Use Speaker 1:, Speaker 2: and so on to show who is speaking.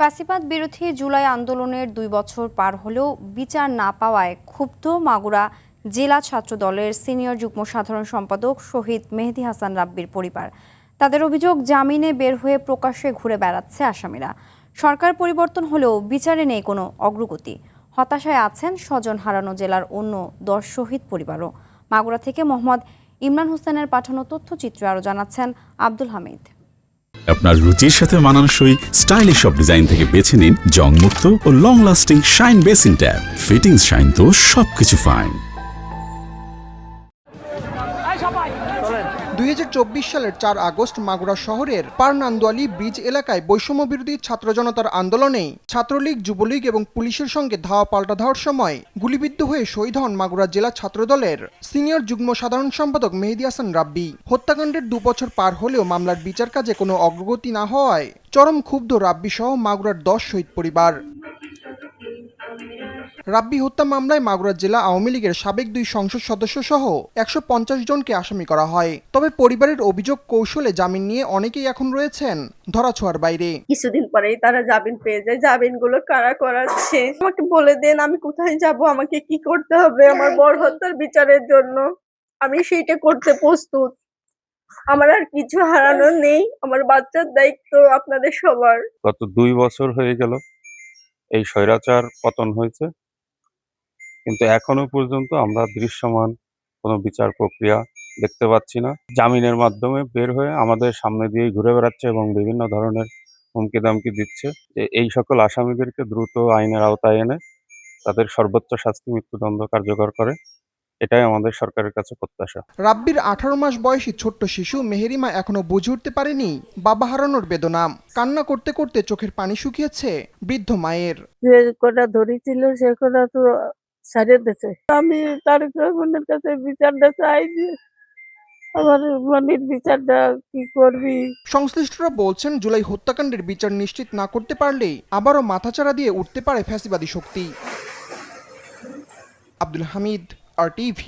Speaker 1: ফ্যাসিবাদ বিরোধী জুলাই আন্দোলনের ২ বছর পার হলেও বিচার না পাওয়ায় ক্ষুব্ধ মাগুরা জেলা ছাত্র দলের সিনিয়র যুগ্ম সাধারণ সম্পাদক শহীদ মেহেদী হাসান রাব্বির পরিবার। তাদের অভিযোগ, জামিনে বের হয়ে প্রকাশ্যে ঘুরে বেড়াচ্ছে আসামিরা। সরকার পরিবর্তন হলেও বিচারে নেই কোনো অগ্রগতি। হতাশায় আছেন স্বজন হারানো জেলার অন্য ১০ শহীদ পরিবারও। মাগুরা থেকে মোহাম্মদ ইমরান হোসেনের পাঠানো তথ্যচিত্রে আরও জানাচ্ছেন আব্দুল হামিদ।
Speaker 2: আপনার রুচির সাথে মানানসই স্টাইলিশ সব ডিজাইন থেকে বেছে নিন জংমুক্ত ও long lasting shine basin tap. Fittings shine তো সবকিছু ফাইন।
Speaker 3: ২০২৪ সালের ৪ আগস্ট মাগুরা শহরের পারনান্দোয়ালি ব্রিজ এলাকায় বৈষম্য বিরোধী ছাত্র জনতার আন্দোলনে ছাত্রলীগ, যুবলীগ এবং পুলিশের সঙ্গে ধাওয়া পাল্টা ধাওয়ার সময় গুলিবিদ্ধ হয়ে শহীদ হন মাগুরা জেলা ছাত্রদলের সিনিয়র যুগ্ম সাধারণ সম্পাদক মেহেদী হাসান রাব্বি। হত্যাকাণ্ডের ২ বছর পার হলেও মামলার বিচার কাজে কোনো অগ্রগতি না হওয়ায় চরম ক্ষুব্ধ রাব্বি সহ মাগুরার ১০ শহীদ পরিবার। রাব্বি হত্যা মামলায় মাগুরা জেলা আওয়ামী লীগের সাবেক ২ সংসদ সদস্য সহ ১৫০ জনকে আসামি করা হয়। তবে পরিবারের অভিযোগ, কৌশলে জামিন নিয়ে অনেকেই এখন রয়েছেন ধরাছোঁয়ার বাইরে।
Speaker 4: কিছুদিন পরেই তারা জামিন পেয়ে যায়। জামিনগুলো কারা করাচ্ছে আমাকে বলে দেন, আমি কোথায় যাব, আমাকে কি করতে হবে আমার বড় হত্যার বিচারের জন্য। আমি সেইটা করতে প্রস্তুত। আমার আর কিছু হারানোর নেই, আমার বাচ্চার দায়িত্ব আপনাদের সবার।
Speaker 5: গত ২ বছর হয়ে গেল এই স্বৈরাচার পতন হয়েছে, কিন্তু এখনো পর্যন্ত আমরা দৃশ্যমান কোনো বিচার প্রক্রিয়া দেখতে পাচ্ছি না। জামিনের মাধ্যমে বের হয়ে আমাদের সামনে দিয়েই ঘুরে বেড়াচ্ছে এবং বিভিন্ন ধরনের হুমকি দামকি দিচ্ছে যে এই সকল আসামিদেরকে দ্রুত আইনের আওতায় এনে তাদের সর্বোচ্চ শাস্তি মৃত্যুদণ্ড কার্যকর করে। এটাই আমাদের সরকারের কাছে প্রত্যাশা।
Speaker 3: রাব্বির ১৮ মাস বয়সী ছোট্ট শিশু মেহেরিমা এখনো বুঝে উঠতে পারেনি বাবা হারানোর বেদনা। কান্না করতে করতে চোখের পানি শুকিয়েছে বৃদ্ধ মায়ের।
Speaker 4: যে কটা ধরেছিল সে কটা তো ছাড়িয়ে দিয়েছে। আমি তারেক রহমানের কাছে বিচারটা চাই যে আমার মনির বিচারটা কি করবি।
Speaker 3: সংশ্লিষ্টরা বলছেন, জুলাই হত্যাকাণ্ডের বিচার নিশ্চিত না করতে পারলে আবারও মাথাচাড়া দিয়ে উঠতে পারে ফ্যাসিবাদী শক্তি। আব্দুল হামিদ, RTV।